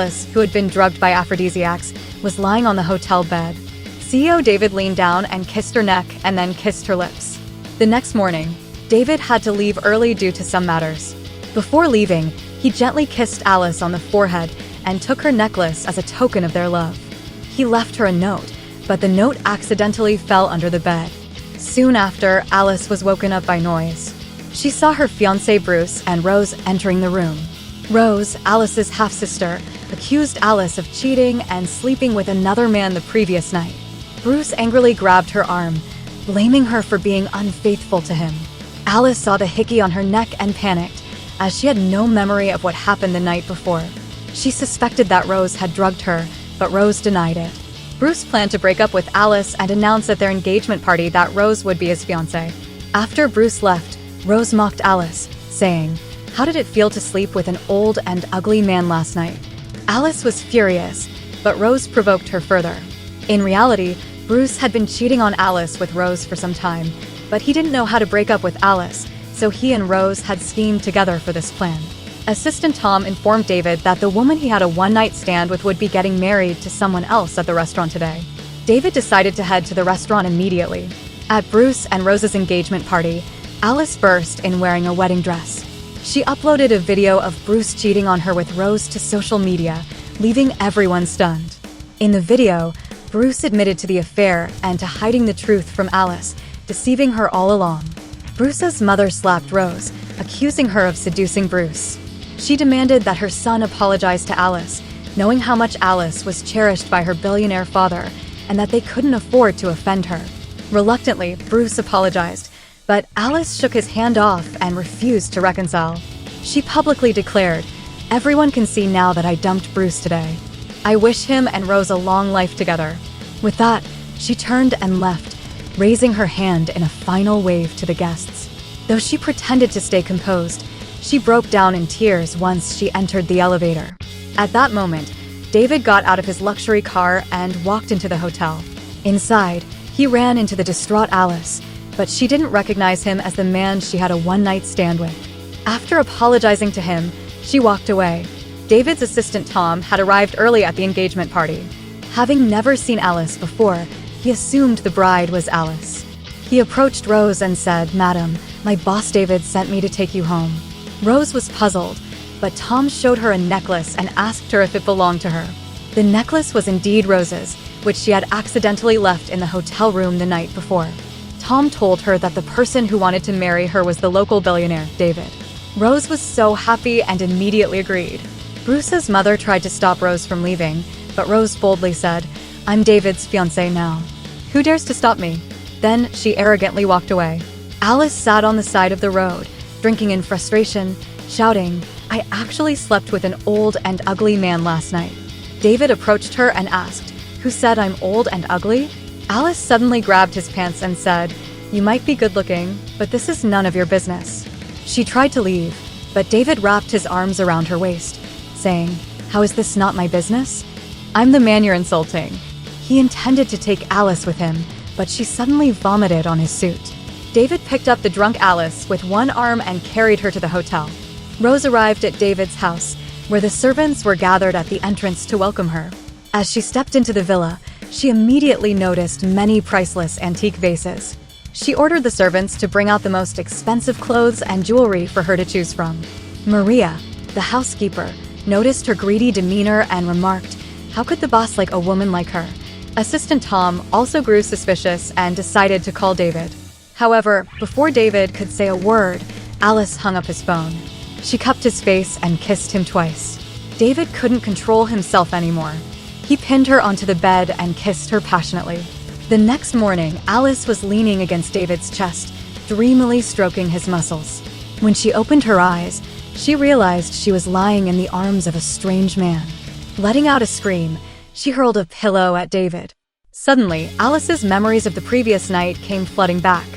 Alice, who had been drugged by aphrodisiacs, was lying on the hotel bed. CEO David leaned down and kissed her neck and then kissed her lips. The next morning, David had to leave early due to some matters. Before leaving, he gently kissed Alice on the forehead and took her necklace as a token of their love. He left her a note, but the note accidentally fell under the bed. Soon after, Alice was woken up by noise. She saw her fiancé Bruce and Rose entering the room. Rose, Alice's half-sister, accused Alice of cheating and sleeping with another man the previous night. Bruce angrily grabbed her arm, blaming her for being unfaithful to him. Alice saw the hickey on her neck and panicked, as she had no memory of what happened the night before. She suspected that Rose had drugged her, but Rose denied it. Bruce planned to break up with Alice and announce at their engagement party that Rose would be his fiancée. After Bruce left, Rose mocked Alice, saying, "How did it feel to sleep with an old and ugly man last night?" Alice was furious, but Rose provoked her further. In reality, Bruce had been cheating on Alice with Rose for some time, but he didn't know how to break up with Alice, so he and Rose had schemed together for this plan. Assistant Tom informed David that the woman he had a one-night stand with would be getting married to someone else at the restaurant today. David decided to head to the restaurant immediately. At Bruce and Rose's engagement party, Alice burst in wearing a wedding dress. She uploaded a video of Bruce cheating on her with Rose to social media, leaving everyone stunned. In the video, Bruce admitted to the affair and to hiding the truth from Alice, deceiving her all along. Bruce's mother slapped Rose, accusing her of seducing Bruce. She demanded that her son apologize to Alice, knowing how much Alice was cherished by her billionaire father and that they couldn't afford to offend her. Reluctantly, Bruce apologized, but Alice shook his hand off and refused to reconcile. She publicly declared, "Everyone can see now that I dumped Bruce today. I wish him and Rose a long life together." With that, she turned and left, raising her hand in a final wave to the guests. Though she pretended to stay composed, she broke down in tears once she entered the elevator. At that moment, David got out of his luxury car and walked into the hotel. Inside, he ran into the distraught Alice, but she didn't recognize him as the man she had a one-night stand with. After apologizing to him, she walked away. David's assistant Tom had arrived early at the engagement party. Having never seen Alice before, he assumed the bride was Alice. He approached Rose and said, "Madam, my boss David sent me to take you home." Rose was puzzled, but Tom showed her a necklace and asked her if it belonged to her. The necklace was indeed Rose's, which she had accidentally left in the hotel room the night before. Tom told her that the person who wanted to marry her was the local billionaire, David. Rose was so happy and immediately agreed. Bruce's mother tried to stop Rose from leaving, but Rose boldly said, "I'm David's fiancée now. Who dares to stop me?" Then she arrogantly walked away. Alice sat on the side of the road, drinking in frustration, shouting, "I actually slept with an old and ugly man last night." David approached her and asked, "Who said I'm old and ugly?" Alice suddenly grabbed his pants and said, "You might be good-looking, but this is none of your business." She tried to leave, but David wrapped his arms around her waist, saying, "How is this not my business? I'm the man you're insulting." He intended to take Alice with him, but she suddenly vomited on his suit. David picked up the drunk Alice with one arm and carried her to the hotel. Rose arrived at David's house, where the servants were gathered at the entrance to welcome her. As she stepped into the villa, she immediately noticed many priceless antique vases. She ordered the servants to bring out the most expensive clothes and jewelry for her to choose from. Maria, the housekeeper, noticed her greedy demeanor and remarked, "How could the boss like a woman like her?" Assistant Tom also grew suspicious and decided to call David. However, before David could say a word, Alice hung up his phone. She cupped his face and kissed him twice. David couldn't control himself anymore. He pinned her onto the bed and kissed her passionately. The next morning, Alice was leaning against David's chest, dreamily stroking his muscles. When she opened her eyes, she realized she was lying in the arms of a strange man. Letting out a scream, she hurled a pillow at David. Suddenly, Alice's memories of the previous night came flooding back.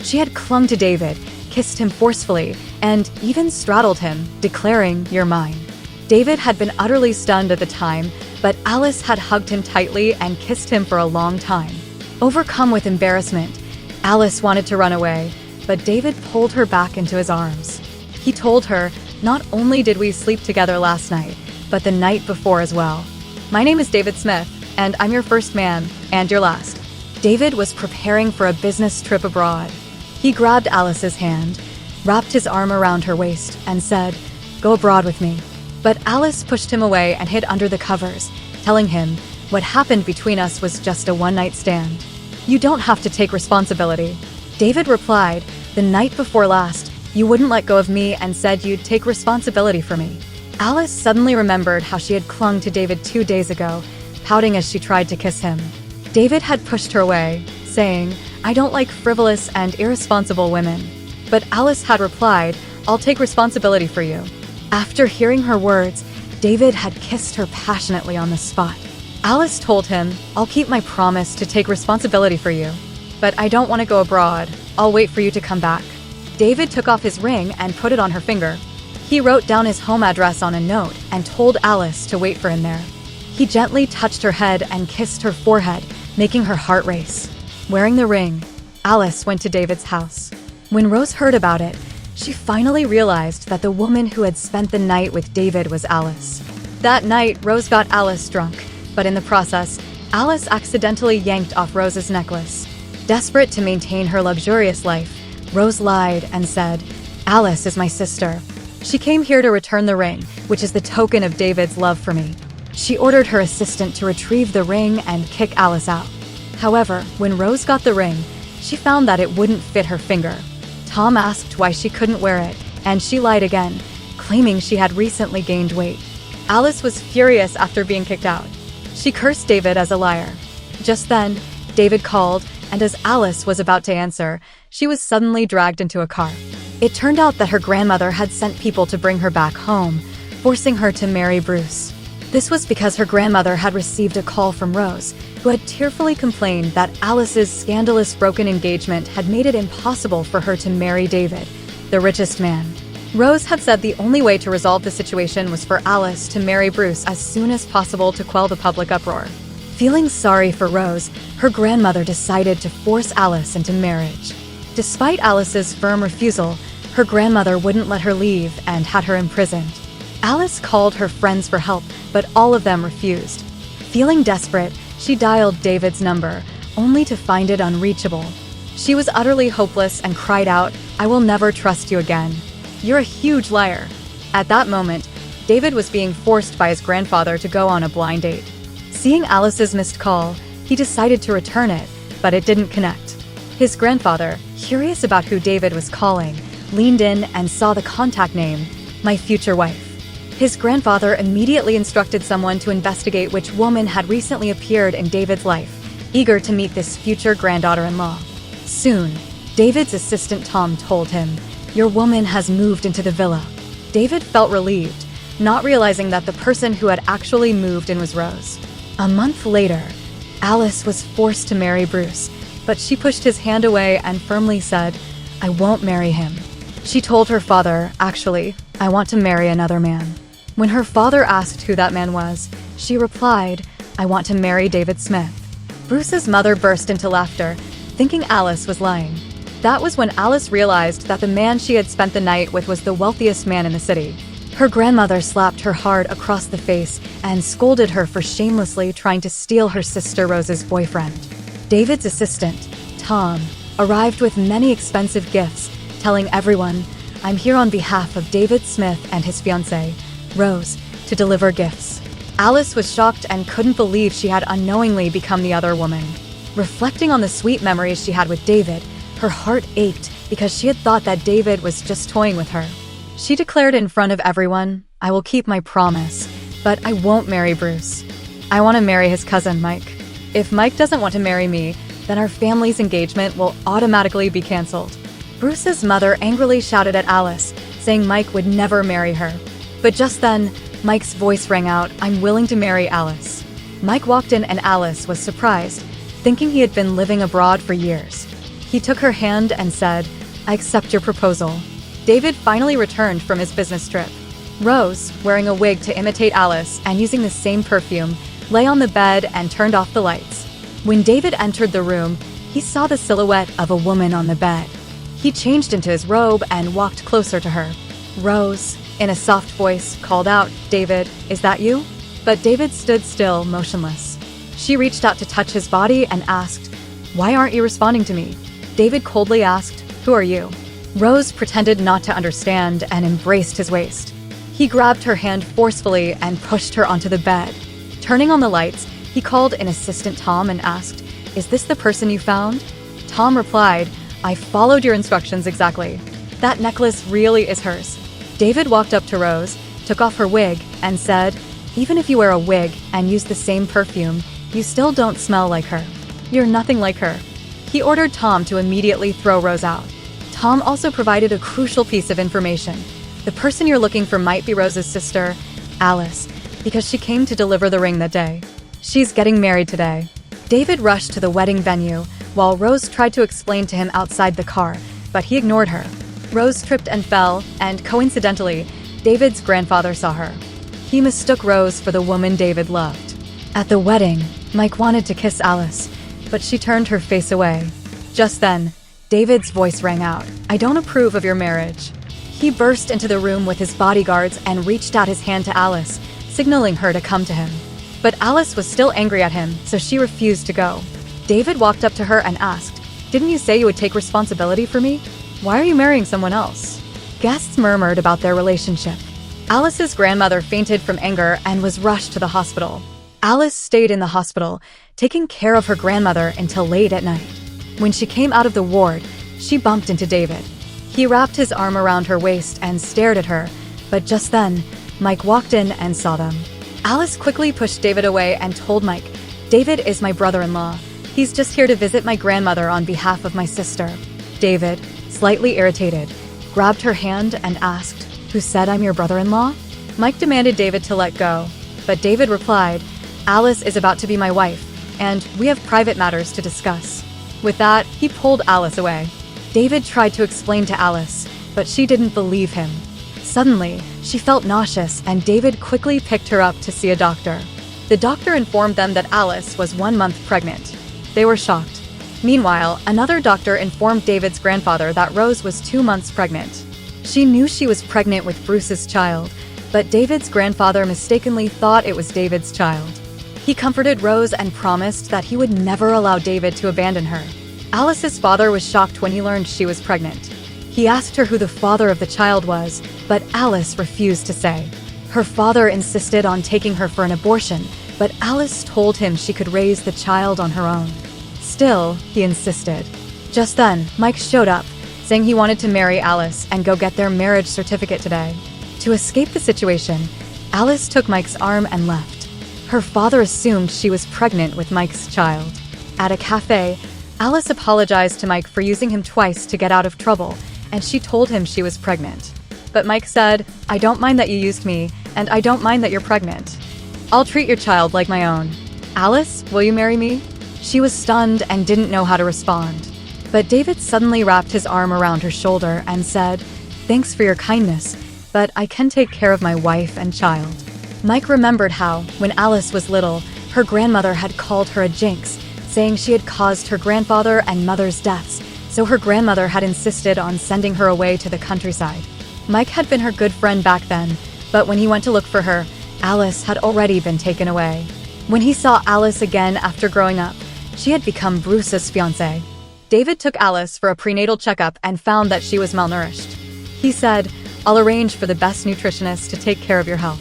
She had clung to David, kissed him forcefully, and even straddled him, declaring, "You're mine." David had been utterly stunned at the time, but Alice had hugged him tightly and kissed him for a long time. Overcome with embarrassment, Alice wanted to run away, but David pulled her back into his arms. He told her, "Not only did we sleep together last night, but the night before as well. "My name is David Smith, and I'm your first man, and your last." David was preparing for a business trip abroad. He grabbed Alice's hand, wrapped his arm around her waist, and said, "Go abroad with me." But Alice pushed him away and hid under the covers, telling him, "What happened between us was just a one-night stand. You don't have to take responsibility." David replied, "The night before last, you wouldn't let go of me and said you'd take responsibility for me." Alice suddenly remembered how she had clung to David 2 days ago, pouting as she tried to kiss him. David had pushed her away, saying, "I don't like frivolous and irresponsible women." But Alice had replied, "I'll take responsibility for you." After hearing her words, David had kissed her passionately on the spot. Alice told him, "I'll keep my promise to take responsibility for you. But I don't want to go abroad. I'll wait for you to come back." David took off his ring and put it on her finger. He wrote down his home address on a note and told Alice to wait for him there. He gently touched her head and kissed her forehead, making her heart race. Wearing the ring, Alice went to David's house. When Rose heard about it, she finally realized that the woman who had spent the night with David was Alice. That night, Rose got Alice drunk, but in the process, Alice accidentally yanked off Rose's necklace. Desperate to maintain her luxurious life, Rose lied and said, "Alice is my sister. She came here to return the ring, which is the token of David's love for me." She ordered her assistant to retrieve the ring and kick Alice out. However, when Rose got the ring, she found that it wouldn't fit her finger. Tom asked why she couldn't wear it, and she lied again, claiming she had recently gained weight. Alice was furious after being kicked out. She cursed David as a liar. Just then, David called, and as Alice was about to answer, she was suddenly dragged into a car. It turned out that her grandmother had sent people to bring her back home, forcing her to marry Bruce. This was because her grandmother had received a call from Rose, who had tearfully complained that Alice's scandalous broken engagement had made it impossible for her to marry David, the richest man. Rose had said the only way to resolve the situation was for Alice to marry Bruce as soon as possible to quell the public uproar. Feeling sorry for Rose, her grandmother decided to force Alice into marriage. Despite Alice's firm refusal, her grandmother wouldn't let her leave and had her imprisoned. Alice called her friends for help, but all of them refused. Feeling desperate, she dialed David's number, only to find it unreachable. She was utterly hopeless and cried out, "I will never trust you again. You're a huge liar." At that moment, David was being forced by his grandfather to go on a blind date. Seeing Alice's missed call, he decided to return it, but it didn't connect. His grandfather, curious about who David was calling, leaned in and saw the contact name, "My future wife." His grandfather immediately instructed someone to investigate which woman had recently appeared in David's life, eager to meet this future granddaughter-in-law. Soon, David's assistant Tom told him, "Your woman has moved into the villa." David felt relieved, not realizing that the person who had actually moved in was Rose. A month later, Alice was forced to marry Bruce, but she pushed his hand away and firmly said, "I won't marry him." She told her father, "Actually, I want to marry another man." When her father asked who that man was, she replied, "I want to marry David Smith." Bruce's mother burst into laughter, thinking Alice was lying. That was when Alice realized that the man she had spent the night with was the wealthiest man in the city. Her grandmother slapped her hard across the face and scolded her for shamelessly trying to steal her sister Rose's boyfriend. David's assistant, Tom, arrived with many expensive gifts, telling everyone, "I'm here on behalf of David Smith and his fiancée, Rose, to deliver gifts." Alice was shocked and couldn't believe she had unknowingly become the other woman. Reflecting on the sweet memories she had with David, her heart ached because she had thought that David was just toying with her. She declared in front of everyone, "I will keep my promise, but I won't marry Bruce. I want to marry his cousin, Mike. If Mike doesn't want to marry me, then our family's engagement will automatically be canceled." Bruce's mother angrily shouted at Alice, saying Mike would never marry her. But just then, Mike's voice rang out, "I'm willing to marry Alice." Mike walked in and Alice was surprised, thinking he had been living abroad for years. He took her hand and said, "I accept your proposal." David finally returned from his business trip. Rose, wearing a wig to imitate Alice and using the same perfume, lay on the bed and turned off the lights. When David entered the room, he saw the silhouette of a woman on the bed. He changed into his robe and walked closer to her. "Rose," in a soft voice, called out, "David, is that you?" But David stood still, motionless. She reached out to touch his body and asked, "Why aren't you responding to me?" David coldly asked, "Who are you?" Rose pretended not to understand and embraced his waist. He grabbed her hand forcefully and pushed her onto the bed. Turning on the lights, he called an assistant Tom and asked, "Is this the person you found?" Tom replied, "I followed your instructions exactly. That necklace really is hers." David walked up to Rose, took off her wig, and said, "Even if you wear a wig and use the same perfume, you still don't smell like her. You're nothing like her." He ordered Tom to immediately throw Rose out. Tom also provided a crucial piece of information. The person you're looking for might be Rose's sister, Alice, because she came to deliver the ring that day. She's getting married today. David rushed to the wedding venue, while Rose tried to explain to him outside the car, but he ignored her. Rose tripped and fell, and coincidentally, David's grandfather saw her. He mistook Rose for the woman David loved. At the wedding, Mike wanted to kiss Alice, but she turned her face away. Just then, David's voice rang out, "I don't approve of your marriage." He burst into the room with his bodyguards and reached out his hand to Alice, signaling her to come to him. But Alice was still angry at him, so she refused to go. David walked up to her and asked, "Didn't you say you would take responsibility for me? Why are you marrying someone else?" Guests murmured about their relationship. Alice's grandmother fainted from anger and was rushed to the hospital. Alice stayed in the hospital, taking care of her grandmother until late at night. When she came out of the ward, she bumped into David. He wrapped his arm around her waist and stared at her, but just then, Mike walked in and saw them. Alice quickly pushed David away and told Mike, "David is my brother-in-law. He's just here to visit my grandmother on behalf of my sister." David, slightly irritated, grabbed her hand and asked, "Who said I'm your brother-in-law?" Mike demanded David to let go, but David replied, "Alice is about to be my wife, and we have private matters to discuss." With that, he pulled Alice away. David tried to explain to Alice, but she didn't believe him. Suddenly, she felt nauseous, and David quickly picked her up to see a doctor. The doctor informed them that Alice was 1 month pregnant. They were shocked. Meanwhile, another doctor informed David's grandfather that Rose was 2 months pregnant. She knew she was pregnant with Bruce's child, but David's grandfather mistakenly thought it was David's child. He comforted Rose and promised that he would never allow David to abandon her. Alice's father was shocked when he learned she was pregnant. He asked her who the father of the child was, but Alice refused to say. Her father insisted on taking her for an abortion, but Alice told him she could raise the child on her own. Still, he insisted. Just then, Mike showed up, saying he wanted to marry Alice and go get their marriage certificate today. To escape the situation, Alice took Mike's arm and left. Her father assumed she was pregnant with Mike's child. At a cafe, Alice apologized to Mike for using him twice to get out of trouble, and she told him she was pregnant. But Mike said, "I don't mind that you used me, and I don't mind that you're pregnant. I'll treat your child like my own. Alice, will you marry me?" She was stunned and didn't know how to respond. But David suddenly wrapped his arm around her shoulder and said, "Thanks for your kindness, but I can take care of my wife and child." Mike remembered how, when Alice was little, her grandmother had called her a jinx, saying she had caused her grandfather and mother's deaths, so her grandmother had insisted on sending her away to the countryside. Mike had been her good friend back then, but when he went to look for her, Alice had already been taken away. When he saw Alice again after growing up, she had become Bruce's fiancée. David took Alice for a prenatal checkup and found that she was malnourished. He said, "I'll arrange for the best nutritionist to take care of your health.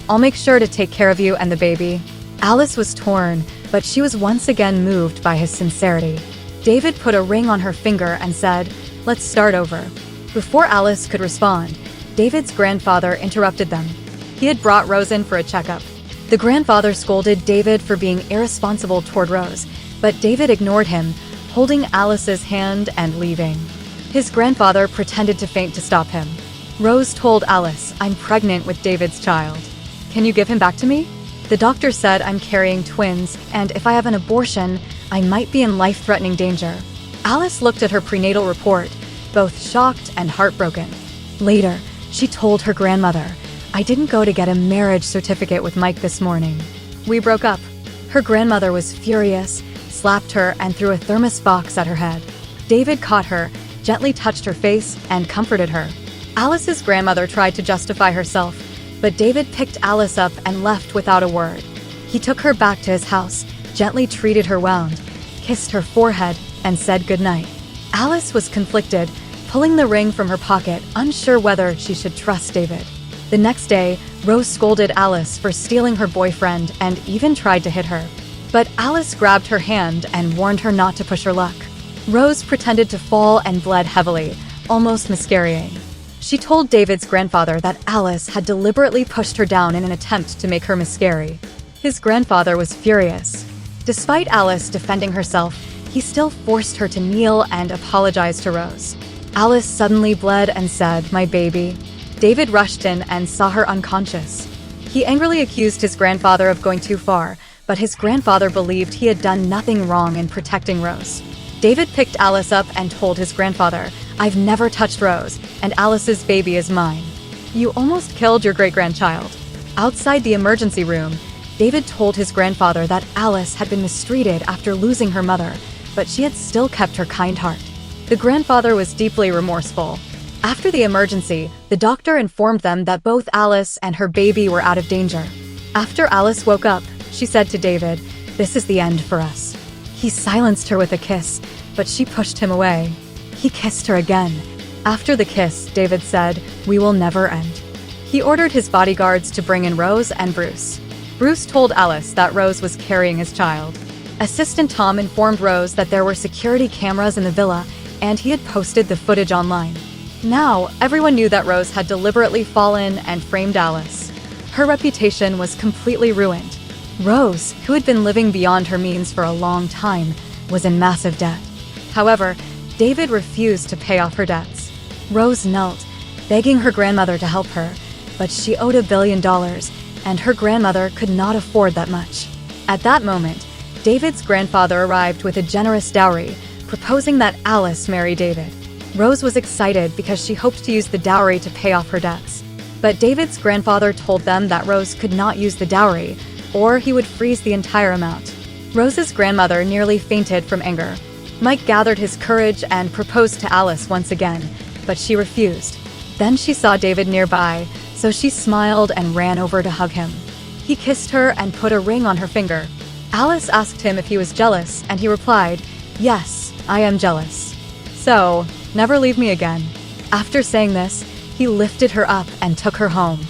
I'll make sure to take care of you and the baby." Alice was torn, but she was once again moved by his sincerity. David put a ring on her finger and said, "Let's start over." Before Alice could respond, David's grandfather interrupted them. He had brought Rose in for a checkup. The grandfather scolded David for being irresponsible toward Rose, but David ignored him, holding Alice's hand and leaving. His grandfather pretended to faint to stop him. Rose told Alice, "I'm pregnant with David's child. Can you give him back to me? The doctor said I'm carrying twins, and if I have an abortion, I might be in life-threatening danger." Alice looked at her prenatal report, both shocked and heartbroken. Later, she told her grandmother, "I didn't go to get a marriage certificate with Mike this morning. We broke up." Her grandmother was furious, slapped her, and threw a thermos box at her head. David caught her, gently touched her face, and comforted her. Alice's grandmother tried to justify herself, but David picked Alice up and left without a word. He took her back to his house, gently treated her wound, kissed her forehead, and said goodnight. Alice was conflicted, pulling the ring from her pocket, unsure whether she should trust David. The next day, Rose scolded Alice for stealing her boyfriend and even tried to hit her. But Alice grabbed her hand and warned her not to push her luck. Rose pretended to fall and bled heavily, almost miscarrying. She told David's grandfather that Alice had deliberately pushed her down in an attempt to make her miscarry. His grandfather was furious. Despite Alice defending herself, he still forced her to kneel and apologize to Rose. Alice suddenly bled and said, "My baby." David rushed in and saw her unconscious. He angrily accused his grandfather of going too far, but his grandfather believed he had done nothing wrong in protecting Rose. David picked Alice up and told his grandfather, "I've never touched Rose, and Alice's baby is mine." "You almost killed your great-grandchild." Outside the emergency room, David told his grandfather that Alice had been mistreated after losing her mother, but she had still kept her kind heart. The grandfather was deeply remorseful. After the emergency, the doctor informed them that both Alice and her baby were out of danger. After Alice woke up, she said to David, "This is the end for us." He silenced her with a kiss, but she pushed him away. He kissed her again. After the kiss, David said, "We will never end." He ordered his bodyguards to bring in Rose and Bruce. Bruce told Alice that Rose was carrying his child. Assistant Tom informed Rose that there were security cameras in the villa, and he had posted the footage online. Now, everyone knew that Rose had deliberately fallen and framed Alice. Her reputation was completely ruined. Rose, who had been living beyond her means for a long time, was in massive debt. However, David refused to pay off her debts. Rose knelt, begging her grandmother to help her, but she owed $1 billion, and her grandmother could not afford that much. At that moment, David's grandfather arrived with a generous dowry, proposing that Alice marry David. Rose was excited because she hoped to use the dowry to pay off her debts. But David's grandfather told them that Rose could not use the dowry, or he would freeze the entire amount. Rose's grandmother nearly fainted from anger. Mike gathered his courage and proposed to Alice once again, but she refused. Then she saw David nearby, so she smiled and ran over to hug him. He kissed her and put a ring on her finger. Alice asked him if he was jealous, and he replied, "Yes, I am jealous. So, never leave me again." After saying this, he lifted her up and took her home.